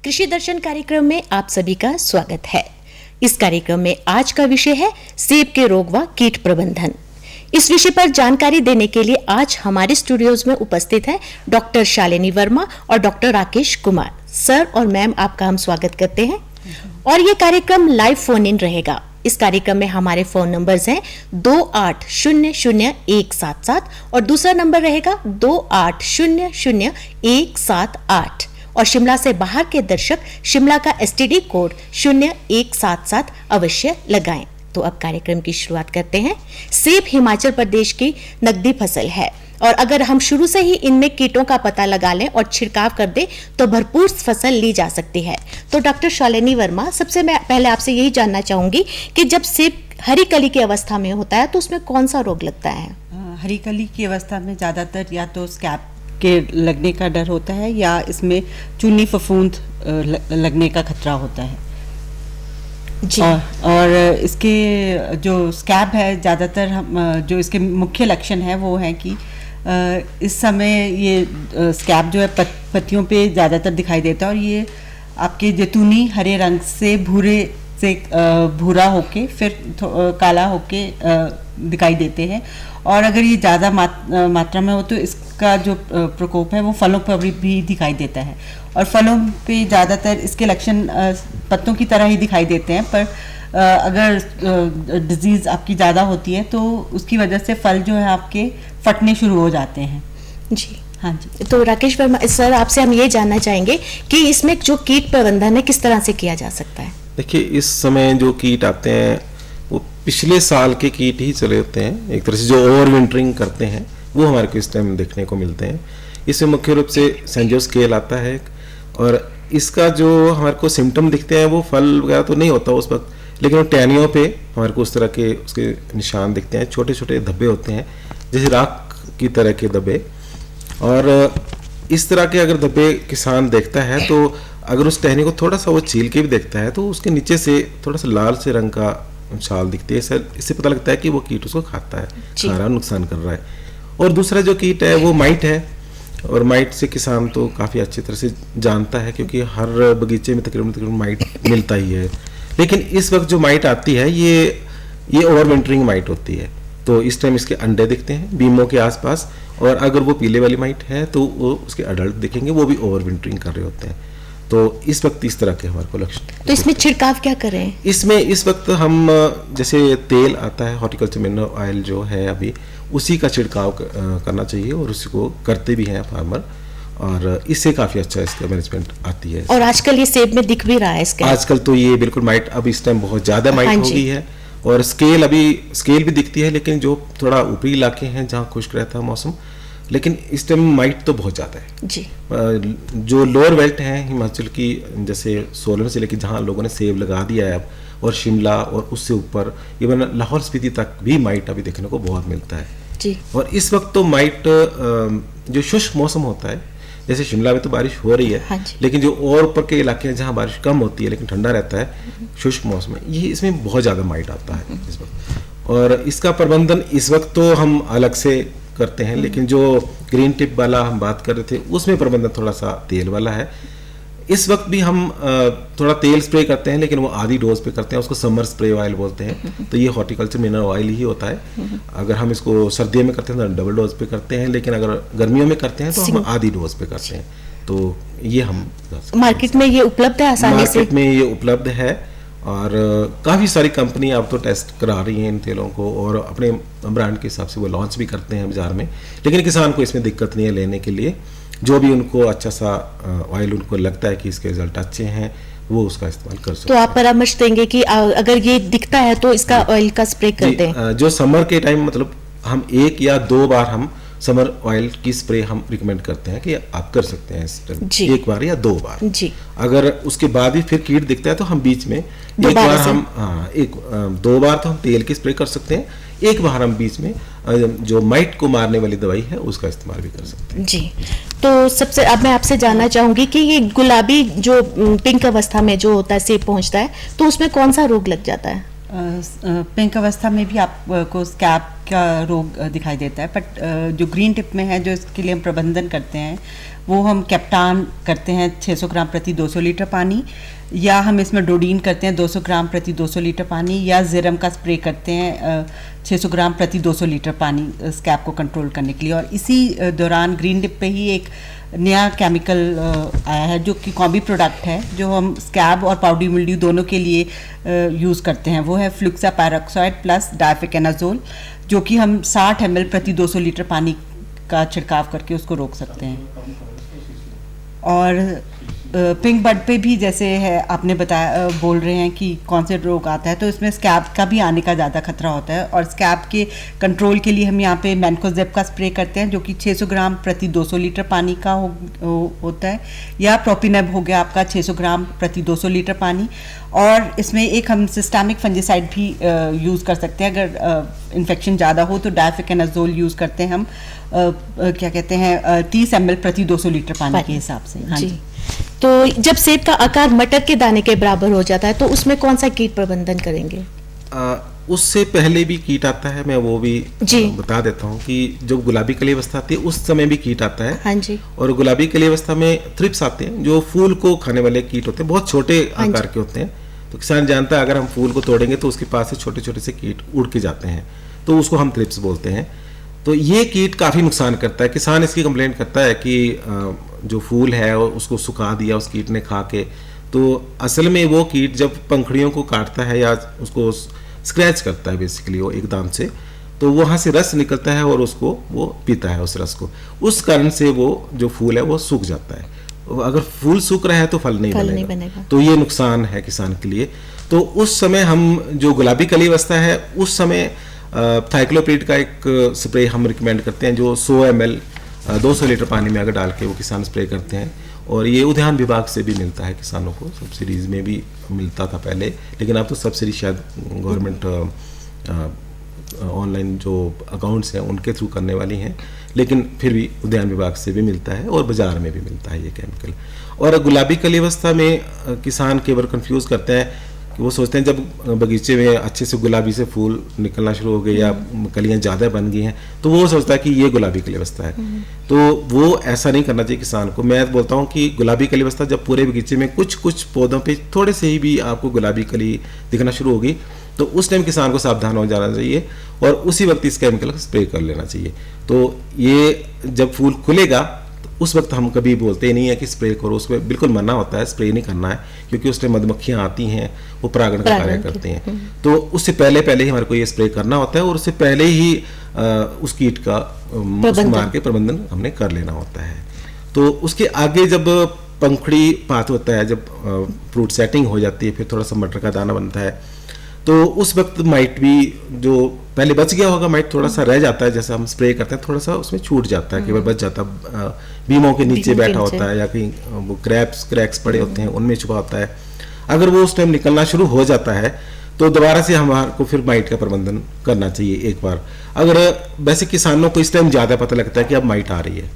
कृषि दर्शन कार्यक्रम में आप सभी का स्वागत है। इस कार्यक्रम में आज का विषय है सेब के रोग व कीट प्रबंधन। इस विषय पर जानकारी देने के लिए आज हमारे स्टूडियोज में उपस्थित है डॉक्टर शालिनी वर्मा और डॉक्टर राकेश कुमार। सर और मैम, आपका हम स्वागत करते हैं। और ये कार्यक्रम लाइव फोन इन रहेगा। इस कार्यक्रम में हमारे फोन नंबर्स हैं 28000177 और दूसरा नंबर रहेगा 28000178 और शिमला से बाहर के दर्शक शिमला का STD कोड 0177 अवश्य लगाएं। तो अब कार्यक्रम की शुरुआत करते हैं। सेब हिमाचल प्रदेश की नकदी फसल है और अगर हम शुरू से ही इनमें कीटों का पता लगा लें और छिड़काव कर दें तो भरपूर फसल ली जा सकती है। तो डॉक्टर शालिनी वर्मा, सबसे मैं पहले आपसे यही जानना चाहूंगी कि जब सेब हरी कली की अवस्था में होता है तो उसमें कौन सा रोग लगता है? हरी कली की अवस्था में ज़्यादातर या तो स्कैब के लगने का डर होता है या इसमें चूनी फफूंद लगने का खतरा होता है जी। और इसके जो स्कैब है, ज़्यादातर हम जो इसके मुख्य लक्षण है वो है कि इस समय ये स्कैब जो है पत्तियों पे ज़्यादातर दिखाई देता है और ये आपके जैतूनी हरे रंग से भूरा होके फिर काला होके दिखाई देते हैं। और अगर ये ज़्यादा मात्रा में हो तो इसका जो प्रकोप है वो फलों पर भी दिखाई देता है और फलों पे ज़्यादातर इसके लक्षण पत्तों की तरह ही दिखाई देते हैं। पर अगर डिजीज़ आपकी ज़्यादा होती है तो उसकी वजह से फल जो है आपके फटने शुरू हो जाते हैं जी। हाँ जी। तो राकेश वर्मा सर, आपसे हम ये जानना चाहेंगे कि इसमें जो कीट प्रबंधन है किस तरह से किया जा सकता है? देखिए, इस समय जो कीट आते हैं वो पिछले साल के कीट ही चले होते हैं। एक तरह से जो ओवर विंटरिंग करते हैं वो हमारे को इस टाइम देखने को मिलते हैं। इसमें मुख्य रूप से सेंजोस्केल आता है और इसका जो हमारे को सिम्टम दिखते हैं वो फल वगैरह तो नहीं होता उस वक्त, लेकिन वो टहनियों पे हमारे को उस तरह के उसके निशान दिखते हैं। छोटे छोटे धब्बे होते हैं जैसे राख की तरह के धब्बे, और इस तरह के अगर धब्बे किसान देखता है तो अगर उस टहनी को थोड़ा सा वो छील के भी देखता है तो उसके नीचे से थोड़ा सा लाल से रंग का छाल दिखती है। इससे पता लगता है कि वो कीट उसको खाता है, खा रहा, नुकसान कर रहा है। और दूसरा जो कीट है वो माइट है, और माइट से किसान तो काफ़ी अच्छी तरह से जानता है क्योंकि हर बगीचे में तकरीबन माइट मिलता ही है। लेकिन इस वक्त जो माइट आती है ये ओवर विंटरिंग माइट होती है। तो इस टाइम इसके अंडे दिखते हैं बीमों के आसपास, और अगर वो पीले वाली माइट है तो वो उसके अडल्ट दिखेंगे, वो भी ओवर विंटरिंग कर रहे होते हैं। तो इस वक्त इस तरह के हमारे को लक्षण। तो इसमें छिड़काव क्या करें? इसमें इस वक्त हम जैसे तेल आता है हॉर्टिकल्चर मिनरल ऑयल जो है अभी उसी का छिड़काव करना चाहिए और उसी को करते भी हैं फार्मर, और इससे काफ़ी अच्छा इसका मैनेजमेंट आती है। और आजकल ये सेब में दिख भी रहा है इसका। आजकल तो ये बिल्कुल माइट अब इस टाइम बहुत ज़्यादा माइट हो गई है और स्केल भी दिखती है, लेकिन जो थोड़ा ऊपरी इलाके हैं जहाँ खुश्क रहता है मौसम, लेकिन इस टाइम माइट तो बहुत ज़्यादा है जी। जो लोअर बेल्ट हैं हिमाचल की, जैसे सोलन से लेकर जहाँ लोगों ने सेब लगा दिया है अब, और शिमला और उससे ऊपर इवन लाहौल स्पीति तक भी माइट अभी देखने को बहुत मिलता है जी। और इस वक्त तो माइट जो शुष्क मौसम होता है, जैसे शिमला में तो बारिश हो रही है, हाँ, लेकिन जो और ऊपर के इलाके हैं जहाँ बारिश कम होती है लेकिन ठंडा रहता है, शुष्क मौसम में ये इसमें बहुत ज़्यादा माइट आता है इस वक्त। और इसका प्रबंधन इस वक्त तो हम अलग से करते हैं, लेकिन जो ग्रीन टिप वाला हम बात कर रहे थे उसमें प्रबंधन थोड़ा सा तेल वाला है। इस वक्त भी हम थोड़ा तेल स्प्रे करते हैं, लेकिन वो आधी डोज पे करते हैं, उसको समर स्प्रे ऑयल बोलते हैं। तो ये हॉर्टिकल्चर मिनरल ऑयल ही होता है। अगर हम इसको सर्दियों में करते हैं तो डबल डोज पे करते हैं, लेकिन अगर गर्मियों में करते हैं तो हम आधी डोज पे करते हैं। तो ये हम मार्केट में ये उपलब्ध है आसानी से? मार्केट में ये उपलब्ध है और काफ़ी सारी कंपनी अब तो टेस्ट करा रही हैं इन तेलों को और अपने ब्रांड के हिसाब से वो लॉन्च भी करते हैं बाजार में। लेकिन किसान को इसमें दिक्कत नहीं है लेने के लिए, जो भी उनको अच्छा सा ऑयल उनको लगता है कि इसके रिजल्ट अच्छे हैं वो उसका इस्तेमाल कर सकते हैं। तो आप परामर्श देंगे कि अगर ये दिखता है तो इसका ऑयल का स्प्रे कर दें? जो समर के टाइम मतलब हम 1 या 2 बार हम समर ऑयल की स्प्रे हम रिकमेंड करते हैं कि आप कर सकते हैं इस टाइम 1 बार या 2 बार जी। अगर उसके बाद भी फिर कीट दिखता है तो हम बीच में 2 बार तो हम तेल की स्प्रे कर सकते हैं, 1 बार हम बीच में जो माइट को मारने वाली दवाई है उसका इस्तेमाल भी कर सकते हैं जी। तो सबसे अब मैं आपसे जानना चाहूंगी कि ये गुलाबी जो पिंक अवस्था में जो होता है सेब पहुंचता है तो उसमें कौन सा रोग लग जाता है? पिंक अवस्था में भी आपको स्कैब का रोग दिखाई देता है, बट जो ग्रीन टिप में है, जो इसके लिए हम प्रबंधन करते हैं, वो हम कैप्टान करते हैं 600 ग्राम प्रति 200 लीटर पानी, या हम इसमें डोडीन करते हैं 200 ग्राम प्रति 200 लीटर पानी, या ज़ेरम का स्प्रे करते हैं 600 ग्राम प्रति 200 लीटर पानी स्कैब को कंट्रोल करने के लिए। और इसी दौरान ग्रीन टिप पे ही एक नया केमिकल आया है जो कि कॉम्बी प्रोडक्ट है, जो हम स्कैब और पाउडरी मिल्ड्यू दोनों के लिए यूज़ करते हैं। वो है फ्लुक्सापैरोक्साइड प्लस डाइफेकेनाजोल, जो कि हम 60 ml प्रति 200 लीटर पानी का छिड़काव करके उसको रोक सकते हैं। और पिंक बड पे भी जैसे है आपने बताया, बोल रहे हैं कि कौन से रोग आता है, तो इसमें स्कैब का भी आने का ज़्यादा खतरा होता है। और स्कैब के कंट्रोल के लिए हम यहाँ पे मैनकोजेब का स्प्रे करते हैं, जो कि 600 ग्राम प्रति 200 लीटर पानी का होता है, या प्रोपिनेब हो गया आपका 600 ग्राम प्रति 200 लीटर पानी। और इसमें एक हम सिस्टमिक फंजीसाइड भी यूज़ कर सकते हैं। अगर इन्फेक्शन ज़्यादा हो तो डाइफेकेनाजोल यूज़ करते हैं हम, क्या कहते हैं 30 ml प्रति 200 लीटर पानी के हिसाब से। हाँ जी। तो जब सेब का आकार मटर के दाने के बराबर हो जाता है तो उसमें कौन सा कीट प्रबंधन करेंगे? उससे पहले भी कीट आता है, मैं वो भी बता देता हूँ कि जो गुलाबी कली अवस्था आती है उस समय भी कीट आता है। हाँ जी। और गुलाबी कली अवस्था में थ्रिप्स आते हैं, जो फूल को खाने वाले कीट होते हैं, बहुत छोटे आकार के होते हैं। तो किसान जानता है अगर हम फूल को तोड़ेंगे तो उसके पास से छोटे छोटे से कीट उड़ के जाते हैं, तो उसको हम थ्रिप्स बोलते हैं। तो ये कीट काफ़ी नुकसान करता है। किसान इसकी कंप्लेंट करता है कि जो फूल है उसको सुखा दिया उस कीट ने खा के। तो असल में वो कीट जब पंखुड़ियों को काटता है या उसको स्क्रैच करता है बेसिकली वो एक दांत से, तो वहाँ से रस निकलता है और उसको वो पीता है उस रस को। उस कारण से वो जो फूल है वो सूख जाता है। अगर फूल सूख रहा है तो फल नहीं बनेगा। तो ये नुकसान है किसान के लिए। तो उस समय हम जो गुलाबी कली अवस्था है उस समय थाइक्लोप्रिड का एक स्प्रे हम रिकमेंड करते हैं, जो 100 ml 200 लीटर पानी में अगर डाल के वो किसान स्प्रे करते हैं। और ये उद्यान विभाग से भी मिलता है किसानों को, सब्सिडीज़ में भी मिलता था पहले, लेकिन अब तो सब्सिडी शायद गवर्नमेंट ऑनलाइन जो अकाउंट्स हैं उनके थ्रू करने वाली हैं, लेकिन फिर भी उद्यान विभाग से भी मिलता है और बाज़ार में भी मिलता है ये केमिकल। और गुलाबी कली अवस्था में किसान केवल कंफ्यूज करते हैं कि वो सोचते हैं जब बगीचे में अच्छे से गुलाबी से फूल निकलना शुरू हो गए या कलियां ज़्यादा बन गई हैं तो वो सोचता है कि ये गुलाबी कली अवस्था है। तो वो ऐसा नहीं करना चाहिए किसान को। मैं बोलता हूँ कि गुलाबी कली अवस्था जब पूरे बगीचे में कुछ कुछ पौधों पे थोड़े से ही भी आपको गुलाबी कली दिखना शुरू होगी तो उस टाइम किसान को सावधान हो जाना चाहिए और उसी वक्त इस केमिकल का स्प्रे कर लेना चाहिए। तो ये जब फूल खुलेगा उस वक्त हम कभी बोलते ही नहीं है कि स्प्रे करो, उसमें बिल्कुल मना होता है, स्प्रे नहीं करना है, क्योंकि उस टाइम मधुमक्खियाँ आती हैं, वो परागण का कार्य करते हैं। तो उससे पहले ही हमारे को ये स्प्रे करना होता है और उससे पहले ही उस कीट का मार के प्रबंधन हमने कर लेना होता है। तो उसके आगे जब पंखुड़ी पात होता है, जब फ्रूट सेटिंग हो जाती है, फिर थोड़ा सा मटर का दाना बनता है, तो उस वक्त माइट भी जो पहले बच गया होगा माइट थोड़ा सा रह जाता है, जैसे हम स्प्रे करते हैं थोड़ा सा उसमें छूट जाता है, केवल बच जाता है, बीमों के नीचे बैठा होता है या कहीं वो क्रैक्स पड़े होते हैं उनमें छुपा होता है। अगर वो उस टाइम निकलना शुरू हो जाता है तो दोबारा से हमारे को फिर माइट का प्रबंधन करना चाहिए एक बार। अगर वैसे किसानों को इस टाइम ज़्यादा पता लगता है कि अब माइट आ रही है,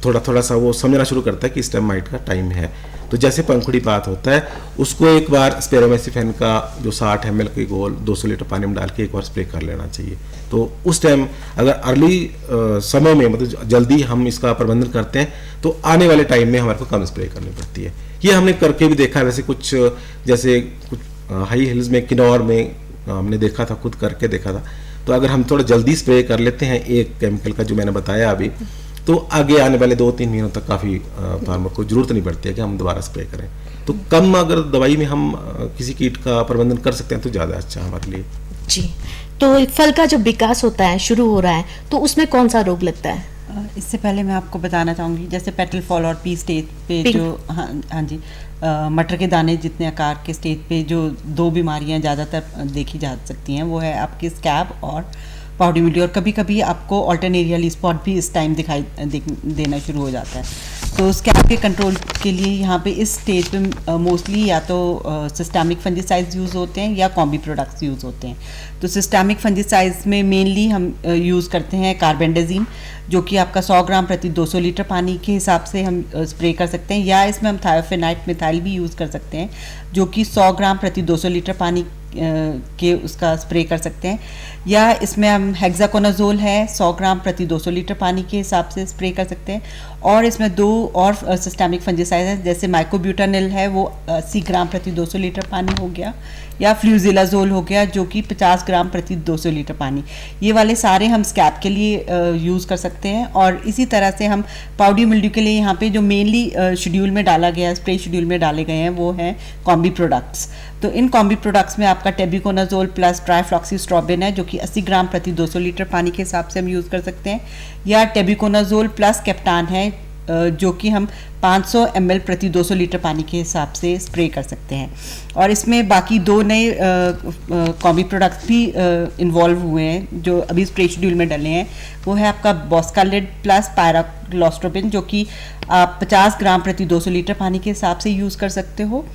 थोड़ा सा वो समझना शुरू करता है कि इस टाइम माइट का टाइम है, तो जैसे पंखुड़ी पात होता है उसको एक बार स्पेरोमेसिफेन का जो 60 ml के घोल 200 लीटर पानी में डाल के एक बार स्प्रे कर लेना चाहिए। तो उस टाइम अगर अर्ली समय में मतलब जल्दी हम इसका प्रबंधन करते हैं तो आने वाले टाइम में हमारे को कम स्प्रे करनी पड़ती है। ये हमने करके भी देखा है, वैसे कुछ जैसे कुछ हाई हिल्स में किन्नौर में हमने देखा था, खुद करके देखा था। तो अगर हम थोड़ा जल्दी स्प्रे कर लेते हैं एक केमिकल का जो मैंने बताया अभी, तो आगे आने वाले 2-3 महीनों तक काफ़ी फार्मर को जरूरत नहीं पड़ती है कि हम दोबारा स्प्रे करें। तो कम अगर दवाई में हम किसी कीट का प्रबंधन कर सकते हैं तो ज़्यादा अच्छा हमारे लिए। जी, तो फल का जो विकास होता है, शुरू हो रहा है, तो उसमें कौन सा रोग लगता है? इससे पहले मैं आपको बताना चाहूँगी, जैसे पेटल फॉल और पी स्टेज पे जो हाँ जी मटर के दाने जितने आकार के स्टेज पे जो 2 बीमारियां ज़्यादातर देखी जा सकती हैं, वो है आपकी स्कैब और पाउडरी मिल्ड्यू। और कभी कभी आपको ऑल्टरनेरिया लीफ स्पॉट भी इस टाइम दिखाई देना शुरू हो जाता है। तो स्कैब के कंट्रोल के लिए यहाँ पे इस स्टेज पे मोस्टली या तो सिस्टमिक फंजीसाइड्स यूज़ होते हैं या कॉम्बी प्रोडक्ट्स यूज़ होते हैं। तो सिस्टमिक फंजीसाइड्स में मेनली हम यूज़ करते हैं कार्बेंडाजिम, जो कि आपका 100 ग्राम प्रति 200 लीटर पानी के हिसाब से हम स्प्रे कर सकते हैं, या इसमें हम थायोफेनाइट मिथाइल भी यूज़ कर सकते हैं, जो कि 100 ग्राम प्रति 200 लीटर पानी के उसका स्प्रे कर सकते हैं, या इसमें हम हेक्साकोनाजोल है 100 ग्राम प्रति 200 लीटर पानी के हिसाब से स्प्रे कर सकते हैं। और इसमें 2 और सिस्टेमिक फंजीसाइड हैं, जैसे माइकोब्यूटानिल है वो 80 ग्राम प्रति 200 लीटर पानी हो गया, या फ्लूजिलाजोल हो गया जो कि 50 ग्राम प्रति 200 लीटर पानी। ये वाले सारे हम स्कैब के लिए यूज़ कर सकते हैं। और इसी तरह से हम पाउडरी मिल्ड्यू के लिए यहाँ पे जो मेनली शेड्यूल में डाला गया है, स्प्रे शेड्यूल में डाले गए हैं, वो हैं कॉम्बी प्रोडक्ट्स। तो इन कॉम्बी प्रोडक्ट्स में आपका टेबिकोनाजोल प्लस ट्राइफ्लॉक्सीस्ट्रोबिन है जो कि 80 ग्राम प्रति 200 लीटर पानी के हिसाब से हम यूज़ कर सकते हैं, या टेबिकोनाजोल प्लस कैप्टान है जो कि हम 500 ml प्रति 200 लीटर पानी के हिसाब से स्प्रे कर सकते हैं। और इसमें बाकी 2 नए कॉम्बी प्रोडक्ट्स भी इन्वॉल्व हुए हैं जो अभी स्प्रे शेड्यूल में डले हैं। वो है आपका बॉस्कालिड प्लस पायराक्लोस्ट्रोबिन जो कि आप 50 ग्राम प्रति 200 लीटर पानी के हिसाब से यूज़ कर सकते हो,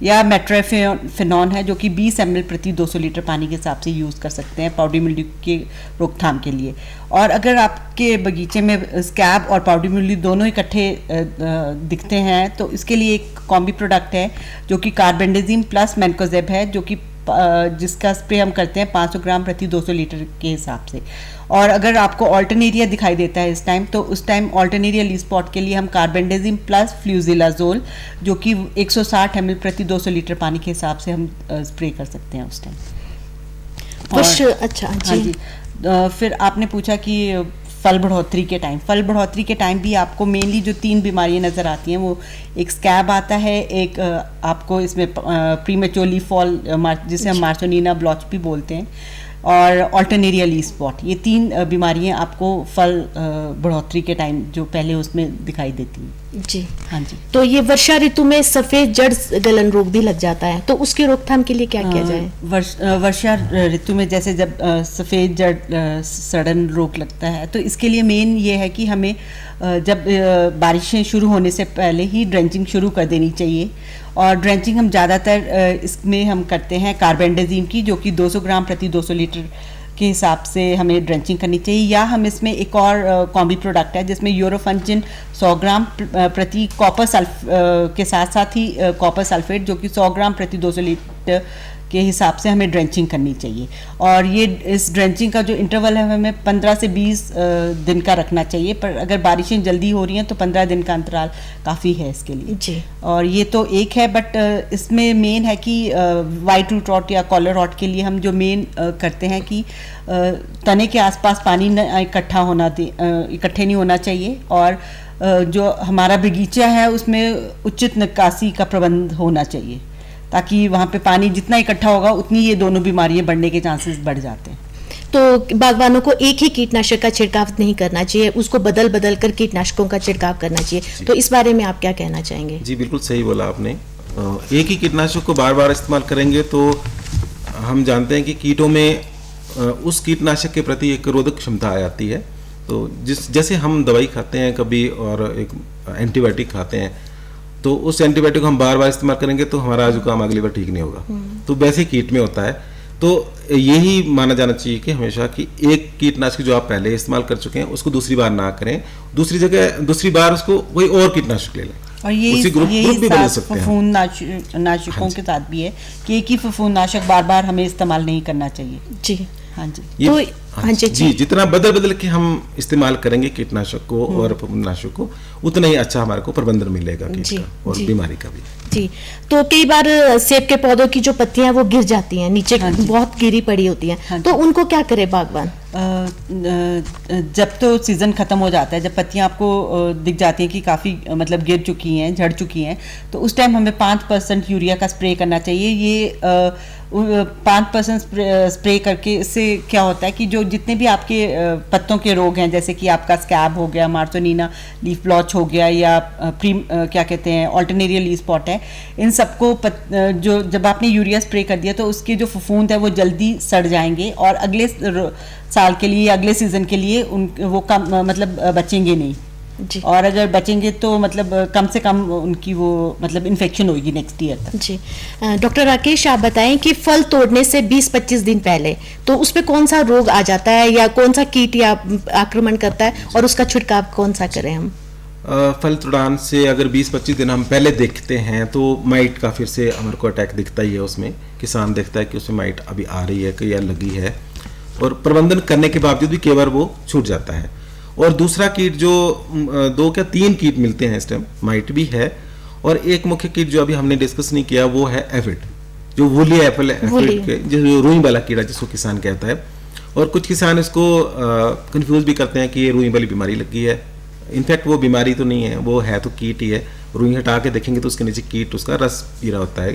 या मेट्रोफेनॉन है जो कि 20 ml प्रति 200 लीटर पानी के हिसाब से यूज़ कर सकते हैं पाउडरी मिल्ड्यू के रोकथाम के लिए। और अगर आपके बगीचे में स्कैब और पाउडरी मिल्ड्यू दोनों इकट्ठे दिखते हैं तो इसके लिए एक कॉम्बी प्रोडक्ट है जो कि कार्बेंडाजिम प्लस मैनकोजेब है जो कि जिसका स्प्रे हम करते हैं 500 ग्राम प्रति 200 लीटर के हिसाब से। और अगर आपको ऑल्टरनेरिया दिखाई देता है इस टाइम, तो उस टाइम ऑल्टरनेरिया लीफ स्पॉट के लिए हम कार्बेंडाजिम प्लस फ्लूजिलाजोल जो कि 160 ml प्रति 200 लीटर पानी के हिसाब से हम स्प्रे कर सकते हैं उस टाइम। अच्छा हाँ जी। फिर आपने पूछा कि फल बढ़ोतरी के टाइम भी आपको मेनली जो 3 बीमारियां नज़र आती हैं, वो एक स्कैब आता है, एक आपको इसमें प्रीमेच्योर लीफ फॉल जिसे हम मार्सोनिना ब्लॉच भी बोलते हैं, और ऑल्टरनेरिया लीफ स्पॉट। ये 3 बीमारियां आपको फल बढ़ोतरी के टाइम जो पहले उसमें दिखाई देती हैं। जी हाँ जी। तो ये वर्षा ऋतु में सफ़ेद जड़ गलन रोग भी लग जाता है, तो उसकी रोकथाम के लिए क्या किया जाए? वर्षा ऋतु में जैसे जब सफ़ेद जड़ सड़न रोग लगता है, तो इसके लिए मेन ये है कि हमें जब बारिशें शुरू होने से पहले ही ड्रेंचिंग शुरू कर देनी चाहिए। और ड्रेंचिंग हम ज़्यादातर इसमें हम करते हैं कार्बेंडाजिम की जो कि 200 ग्राम प्रति 200 लीटर के हिसाब से हमें ड्रेंचिंग करनी चाहिए, या हम इसमें एक और कॉम्बी प्रोडक्ट है जिसमें यूरोफंजिन 100 ग्राम प्रति कॉपर के साथ साथ ही कॉपर सल्फेट जो कि 100 ग्राम प्रति 200 लीटर के हिसाब से हमें ड्रेंचिंग करनी चाहिए। और ये इस ड्रेंचिंग का जो इंटरवल है हमें 15 से 20 दिन का रखना चाहिए, पर अगर बारिशें जल्दी हो रही हैं तो 15 दिन का अंतराल काफ़ी है इसके लिए जी। और ये तो एक है, बट इसमें मेन है कि वाइट रूट रॉट या कॉलर रॉट के लिए हम जो मेन करते हैं कि तने के आसपास पानी इकट्ठे नहीं होना चाहिए, और जो हमारा बगीचा है उसमें उचित निकासी का प्रबंध होना चाहिए, ताकि वहाँ पे पानी जितना इकट्ठा होगा उतनी ये दोनों बीमारियां बढ़ने के चांसेस बढ़ जाते हैं। तो बागवानों को एक ही कीटनाशक का छिड़काव नहीं करना चाहिए, उसको बदल बदल कर कीटनाशकों का छिड़काव करना चाहिए, तो इस बारे में आप क्या कहना चाहेंगे? जी बिल्कुल सही बोला आपने। एक ही कीटनाशक को बार बार इस्तेमाल करेंगे तो हम जानते हैं कि कीटों में उस कीटनाशक के प्रति एक रोधक क्षमता आ जाती है। तो जैसे हम दवाई खाते हैं कभी और एक एंटीबायोटिक खाते हैं, तो उस एंटीबायोटिक को हम बार बार इस्तेमाल करेंगे तो हमारा जुकाम अगली बार ठीक नहीं होगा। तो वैसे कीट में होता है, तो यही माना जाना चाहिए कि हमेशा कि एक कीटनाशक जो आप पहले इस्तेमाल कर चुके हैं उसको दूसरी बार ना करें, दूसरी बार उसको कोई और कीटनाशक ले लें। और यही फफूंद नाशकों के साथ भी है कि एक ही फफूंद नाशक बार बार हमें इस्तेमाल नहीं करना चाहिए। जी हाँ जी। तो हाँ जी जितना बदल बदल के हम इस्तेमाल करेंगे कीटनाशक को और फफूंदनाशक को, उतना ही अच्छा हमारे को प्रबंधन मिलेगा कीट का और बीमारी का भी। जी तो कई बार सेब के पौधों की जो पत्तियां वो गिर जाती हैं नीचे, बहुत गिरी पड़ी होती हैं, तो उनको क्या करे बागवान? जब तो सीज़न ख़त्म हो जाता है, जब पत्तियां आपको दिख जाती हैं कि काफ़ी मतलब गिर चुकी हैं, झड़ चुकी हैं, तो उस टाइम हमें 5% यूरिया का स्प्रे करना चाहिए। ये 5% स्प्रे करके इससे क्या होता है कि जो जितने भी आपके पत्तों के रोग हैं, जैसे कि आपका स्कैब हो गया, मार्सोनिना लीफ ब्लॉच हो गया, या क्या कहते हैं ऑल्टरनेरिया लीफ स्पॉट है, इन सबको जो जब आपने यूरिया स्प्रे कर दिया तो उसके जो फफूंद है वो जल्दी सड़ जाएंगे और अगले साल के लिए, अगले सीजन के लिए वो कम मतलब बचेंगे नहीं जी। और अगर बचेंगे तो मतलब कम से कम उनकी वो मतलब इन्फेक्शन होगी नेक्स्ट ईयर तक जी। डॉक्टर राकेश, आप बताएं कि फल तोड़ने से 20-25 दिन पहले तो उस पे कौन सा रोग आ जाता है या कौन सा कीट या आक्रमण करता है और उसका छिड़काव कौन सा करें हम? फल तुड़ान से अगर 20-25 दिन हम पहले देखते हैं तो माइट का फिर से हमारे को अटैक दिखता ही है। उसमें किसान देखता है कि उसमें माइट अभी आ रही है कि या लगी है, और प्रबंधन करने के बावजूद भी कई बार वो छूट जाता है। और दूसरा कीट जो 2 या 3 कीट मिलते हैं इस टाइम, माइट भी है, और एक मुख्य कीट जो अभी हमने डिस्कस नहीं किया वो है एफिड, जो वूली एफिड के जो रुई वाला कीड़ा जिसको किसान कहता है। और कुछ किसान इसको कंफ्यूज भी करते हैं कि ये रुई वाली बीमारी लगी है। इनफैक्ट वो बीमारी तो नहीं है, वो है तो कीट ही है। रुई हटा के देखेंगे तो उसके नीचे कीट उसका रस पी रहा होता है।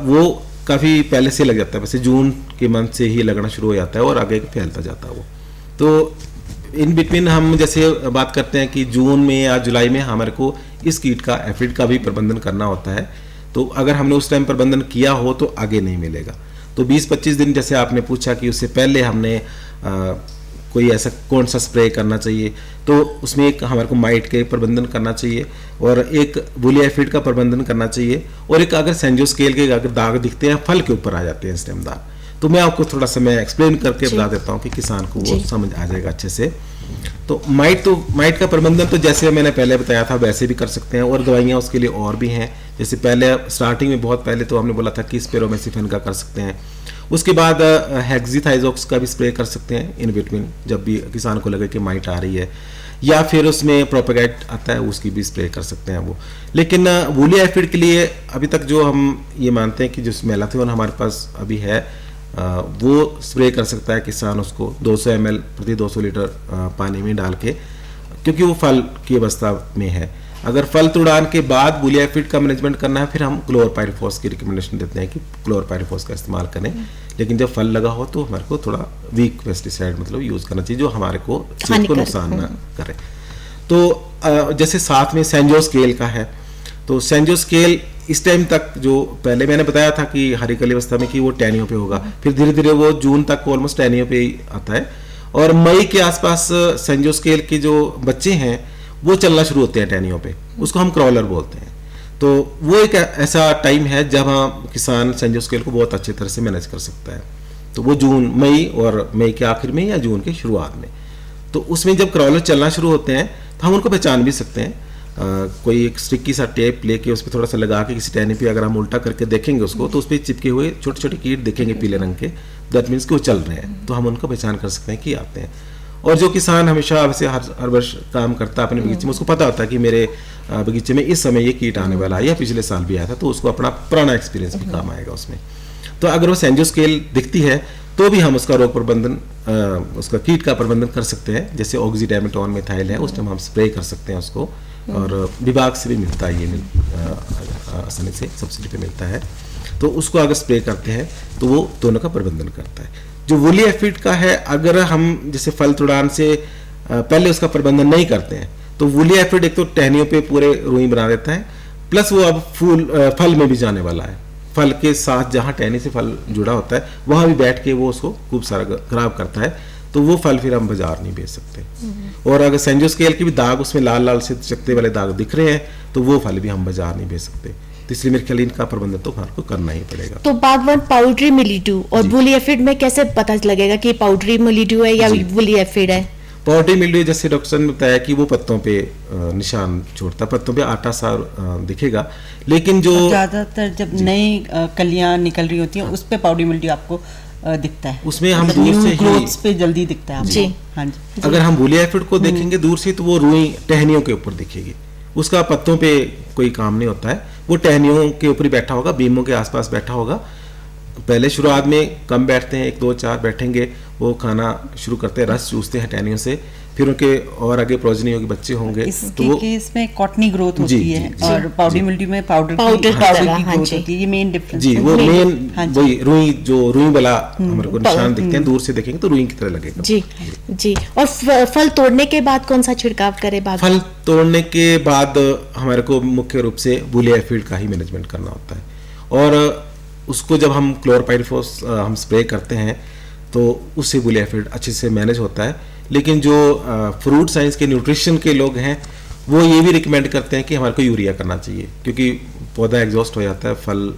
वो काफ़ी पहले से लग जाता है, वैसे जून के मंथ से ही लगना शुरू हो जाता है और आगे फैलता जाता है वो। तो इन बिटवीन हम जैसे बात करते हैं कि जून में या जुलाई में हमारे को इस कीट का एफिड का भी प्रबंधन करना होता है। तो अगर हमने उस टाइम प्रबंधन किया हो तो आगे नहीं मिलेगा। तो 20-25 दिन जैसे आपने पूछा कि उससे पहले हमने कोई ऐसा कौन सा स्प्रे करना चाहिए, तो उसमें एक हमारे को माइट के प्रबंधन करना चाहिए और एक वूली एफिड का प्रबंधन करना चाहिए, और एक अगर सेंजोस्केल के अगर दाग दिखते हैं, फल के ऊपर आ जाते हैं इस टाइम दाग, तो मैं आपको थोड़ा सा मैं एक्सप्लेन करके बता देता हूँ कि किसान को वो समझ आ जाएगा अच्छे से। तो माइट का प्रबंधन तो जैसे मैंने पहले बताया था वैसे भी कर सकते हैं, और दवाइयाँ उसके लिए और भी हैं। जैसे पहले स्टार्टिंग में बहुत पहले तो हमने बोला था कि स्पेरोमेसिफेन का कर सकते हैं, उसके बाद हेक्सीथाइजोक्स का भी स्प्रे कर सकते हैं इन बिटवीन जब भी किसान को लगे कि माइट आ रही है, या फिर उसमें प्रोपेगेट आता है उसकी भी स्प्रे कर सकते हैं वो। लेकिन वूली एफिड के लिए अभी तक जो हम ये मानते हैं कि जो मेलाथियोन हमारे पास अभी है वो स्प्रे कर सकता है किसान उसको 200 ml प्रति 200 लीटर पानी में डाल के, क्योंकि वो फल की अवस्था में है। अगर फल तुड़ान के बाद वूली एफिड का मैनेजमेंट करना है फिर हम क्लोरपाइरिफॉस की रिकमेंडेशन देते हैं कि क्लोरपाइरिफॉस का इस्तेमाल करें। लेकिन जब फल लगा हो तो हमारे को थोड़ा वीक पेस्टिसाइड मतलब यूज करना चाहिए जो हमारे को सेहत को नुकसान ना करे। तो जैसे साथ में सेंजोस्केल का है, तो सेंजोस्केल इस टाइम तक जो पहले मैंने बताया था कि हरिकली अवस्था में कि वो टहनियों पे होगा, फिर धीरे धीरे वो जून तक ऑलमोस्ट टहनियों पे ही आता है, और मई के आसपास सेंजोस्केल के जो बच्चे हैं वो चलना शुरू होते हैं टहनियों पे, उसको हम क्रॉलर बोलते हैं। तो वो एक ऐसा टाइम है जब किसान सेंजोस्केल को बहुत अच्छी तरह से मैनेज कर सकता है। तो वो मई और मई के आखिर में या जून के शुरुआत में, तो उसमें जब क्रॉलर चलना शुरू होते हैं तो हम उनको पहचान भी सकते हैं। कोई एक स्टिकी सा टेप लेके उस पर थोड़ा सा लगा के किसी टहनी पे अगर हम उल्टा करके देखेंगे उसको तो उस पर चिपके हुए छोटे छोटे कीट देखेंगे पीले रंग के, दैट मीन्स कि वो चल रहे हैं, तो हम उनको पहचान कर सकते हैं कि आते हैं। और जो किसान हमेशा वैसे हर वर्ष काम करता है अपने बगीचे में, उसको पता होता है कि मेरे बगीचे में इस समय ये कीट आने वाला है या पिछले साल भी आया था, तो उसको अपना पुराना एक्सपीरियंस भी काम आएगा उसमें। तो अगर वो सेंजोस्केल दिखती है तो भी हम उसका रोग प्रबंधन उसका कीट का प्रबंधन कर सकते हैं। जैसे ऑक्सीडामेटोन मिथाइल है, उस टाइम हम स्प्रे कर सकते हैं उसको, और विभाग से भी मिलता है ये आसानी से सब्सिडी पे मिलता है, तो उसको अगर स्प्रे करते हैं तो वो दोनों का प्रबंधन करता है। जो वूली एफिड का है, अगर हम जैसे फल तुड़ान से पहले उसका प्रबंधन नहीं करते हैं तो वूली एफिड एक तो टहनियों पे पूरे रुई बना देता है, प्लस वो अब फल में भी जाने वाला है। फल के साथ जहाँ टहनी से फल जुड़ा होता है वहाँ भी बैठ के वो उसको खूब सारा खराब करता है, तो वो फल फिर हम बाजार नहीं बेच सकते। और अगर सेंजोस्केल के भी दाग उसमें लाल लाल से चकते वाले दाग दिख रहे हैं तो वो फल भी हम बाजार नहीं बेच सकते। तो इसलिए मेरे ख्याल इनका प्रबंधन तो हमारे को करना ही पड़ेगा। तो बागवान पाउडरी मिलीट्यू और वूली एफिड में कैसे पता लगेगा कि पाउडरी मिलीट्यू है या वूली एफिड है? पाउडरी मिल्ड्यू जैसे डॉक्टर ने बताया कि वो पत्तों पे निशान छोड़ता, पत्तों पे आटा सा दिखेगा, लेकिन जो ज्यादातर जब नई कलियां निकल रही होती हैं उस पे पाउडरी मिल्ड्यू आपको दिखता है, उसमें हम दूर से ग्रोथ्स पे जल्दी दिखता है जी। हाँ जी। अगर हम वूली एफिड को देखेंगे दूर से तो वो रुई टहनियों के ऊपर दिखेगी, उसका पत्तों पे कोई काम नहीं होता है, वो टहनियों के ऊपर ही बैठा होगा, बीमों के आसपास बैठा होगा। पहले शुरुआत में कम बैठते हैं, 1 2 4 बैठेंगे, वो खाना शुरू करते हैं, रस चूसते हैं टहनियों से, फिर उनके और आगे प्रोजनी होगी, बच्चे होंगे। इसके केस में कॉटनी ग्रोथ होती है और पाउडरी मिल्ड्यू में पाउडर की ग्रोथ होती है, ये मेन डिफरेंस जी। वो मेन वही रुई वाला हमारे को निशान दिखते हैं, दूर से देखेंगे तो रुई की तरह लगेगा। जी जी। और फल तोड़ने के बाद कौन सा छिड़काव करे बागवान? फल तोड़ने के बाद हमारे को मुख्य रूप से वूली एफिड का ही मैनेजमेंट करना होता है, और उसको जब हम क्लोरपाइरिफॉस हम स्प्रे करते हैं तो उससे वूली एफिड अच्छे से मैनेज होता है। लेकिन जो फ्रूट साइंस के न्यूट्रिशन के लोग हैं वो ये भी रिकमेंड करते हैं कि हमारे को यूरिया करना चाहिए, क्योंकि पौधा एग्जॉस्ट हो जाता है फल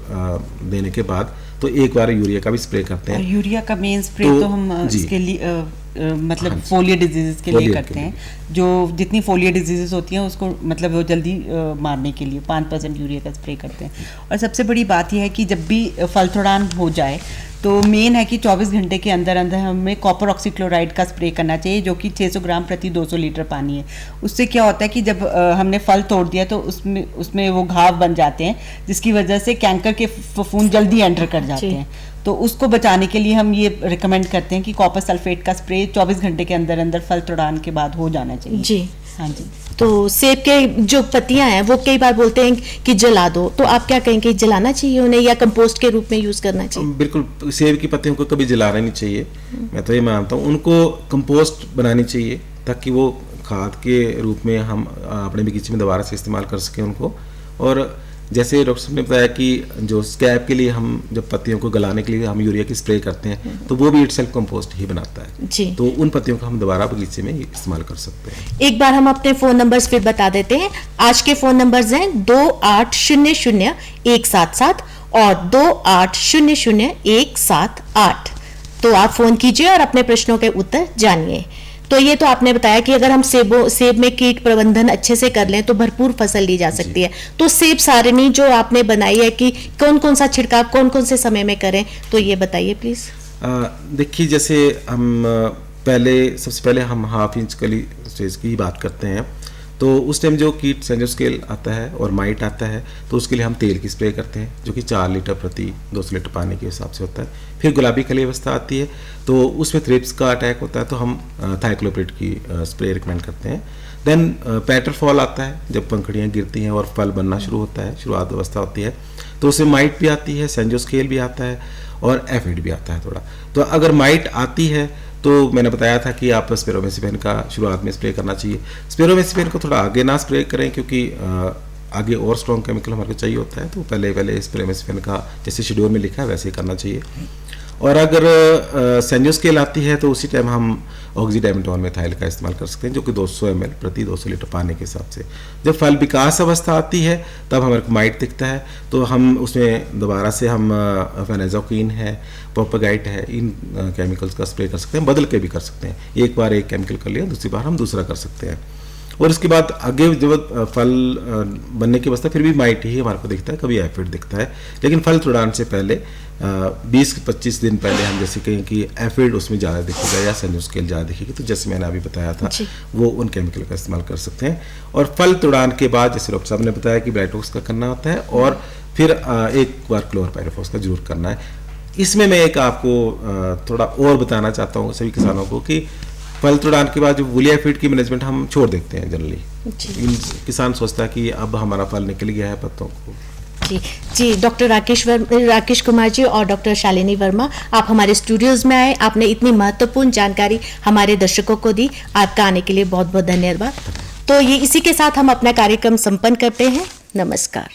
देने के बाद, तो एक बार यूरिया का भी स्प्रे करते हैं। यूरिया का मेन स्प्रे तो हम इसके लिए मतलब फोलियर डिजीजेस के लिए foliar करते के हैं, जो जितनी फोलियर डिजीजेस होती हैं उसको मतलब वो जल्दी मारने के लिए 5% यूरिया का स्प्रे करते हैं। और सबसे बड़ी बात यह है कि जब भी फल थोड़ान हो जाए तो मेन है कि 24 घंटे के अंदर अंदर हमें कॉपर ऑक्सीक्लोराइड का स्प्रे करना चाहिए, जो कि 600 ग्राम प्रति 200 लीटर पानी है। उससे क्या होता है कि जब हमने फल तोड़ दिया तो उसमें वो घाव बन जाते हैं, जिसकी वजह से कैंकर के फफूंद जल्दी एंटर कर जाते हैं। तो उसको बचाने के लिए हम ये रिकमेंड करते हैं कि कॉपर सल्फेट का स्प्रे 24 घंटे के अंदर अंदर फल तोड़ान के बाद हो जाना चाहिए। जी हाँ जी। तो सेब के जो पत्तियां हैं वो कई बार बोलते हैं कि जला दो, तो आप क्या कहेंगे, जलाना चाहिए उन्हें या कंपोस्ट के रूप में यूज करना चाहिए? बिल्कुल, सेब की पत्तियों को कभी जलाना नहीं चाहिए, मैं तो ये मानता हूँ। उनको कंपोस्ट बनानी चाहिए ताकि वो खाद के रूप में हम अपने बगीचे में दोबारा से इस्तेमाल कर सकें उनको। और जैसे डॉक्टर साहब ने बताया कि जो स्कैब के लिए हम जब पत्तियों को गलाने के लिए हम यूरिया की स्प्रे करते हैं तो वो भी इटसेल्फ कंपोस्ट ही बनाता है जी। तो उन पत्तियों को हम दोबारा बगीचे में इस्तेमाल कर सकते हैं। एक बार हम अपने फोन नंबर्स फिर बता देते हैं। आज के फोन नंबर्स हैं 28000177 और 28000178। तो आप फोन कीजिए और अपने प्रश्नों के उत्तर जानिए। तो ये तो आपने बताया कि अगर हम सेब में कीट प्रबंधन अच्छे से कर लें तो भरपूर फसल ली जा सकती है। तो सेब सारणी जो आपने बनाई है कि कौन कौन सा छिड़काव कौन कौन से समय में करें, तो ये बताइए प्लीज। देखिए, जैसे हम सबसे पहले हम हाफ इंच कली स्टेज की बात करते हैं, तो उस टाइम जो कीट सेंजोस्केल आता है और माइट आता है तो उसके लिए हम तेल की स्प्रे करते हैं, जो कि 4 लीटर प्रति 200 लीटर पानी के हिसाब से होता है। फिर गुलाबी खली अवस्था आती है तो उसमें थ्रिप्स का अटैक होता है तो हम थाइक्लोप्रिड की स्प्रे रिकमेंड करते हैं। देन पेटल फॉल आता है, जब पंखुड़ियाँ गिरती हैं और फल बनना शुरू होता है, शुरुआत अवस्था होती है, तो उसमें माइट भी आती है, सेंजोस्केल भी आता है और एफिड भी आता है थोड़ा। तो अगर माइट आती है तो मैंने बताया था कि आप स्पेरोमेसिफेन का शुरुआत में स्प्रे करना चाहिए। स्पेरोमेसिफेन को थोड़ा आगे ना स्प्रे करें क्योंकि आगे और स्ट्रॉन्ग केमिकल हमारे को चाहिए होता है, तो पहले स्पेरोमेसिफेन का जैसे शेड्यूल में लिखा है वैसे ही करना चाहिए। और अगर सेंजोस्केल आती है तो उसी टाइम हम ऑक्सीडाइमेथोन मेथाइल का इस्तेमाल कर सकते हैं, जो कि 200 ml प्रति 200 लीटर पानी के हिसाब से। जब फल विकास अवस्था आती है तब हमारे को माइट दिखता है तो हम उसमें दोबारा से हम फेनाइजोकिन है, प्रोपेगाइट है, इन केमिकल्स का स्प्रे कर सकते हैं, बदल के भी कर सकते हैं। एक बार एक केमिकल कर लिया, दूसरी बार हम दूसरा कर सकते हैं। और उसके बाद आगे जब फल बनने की अवस्था फिर भी माइट ही हमारे को दिखता है, कभी एफिड दिखता है। लेकिन फल तोड़ान से पहले 20-25 दिन पहले हम जैसे कहें कि एफिड उसमें ज़्यादा दिखेगा या सेंजोस्केल ज़्यादा दिखेगी, तो जैसे मैंने अभी बताया था वो उन केमिकल का इस्तेमाल कर सकते हैं। और फल तोड़ान के बाद जैसे डॉक्टर साहब ने बताया कि ब्राइटोक्स का करना होता है और फिर एक बार क्लोरपाइरिफॉस का जरूर करना है। इसमें मैं एक आपको थोड़ा और बताना चाहता हूँ सभी किसानों को कि फल तोड़ान के बाद जो वुलिया फीड की मैनेजमेंट हम छोड़ देते हैं जनरली। किसान सोचता है कि अब हमारा फल निकल गया है पत्तों को। जी डॉक्टर राकेश कुमार जी और डॉक्टर शालिनी वर्मा, आप हमारे स्टूडियोज में आए, आपने इतनी महत्वपूर्ण जानकारी हमारे दर्शकों को दी। आपका आने के लिए बहुत बहुत धन्यवाद। तो ये इसी के साथ हम अपना कार्यक्रम संपन्न करते हैं। नमस्कार।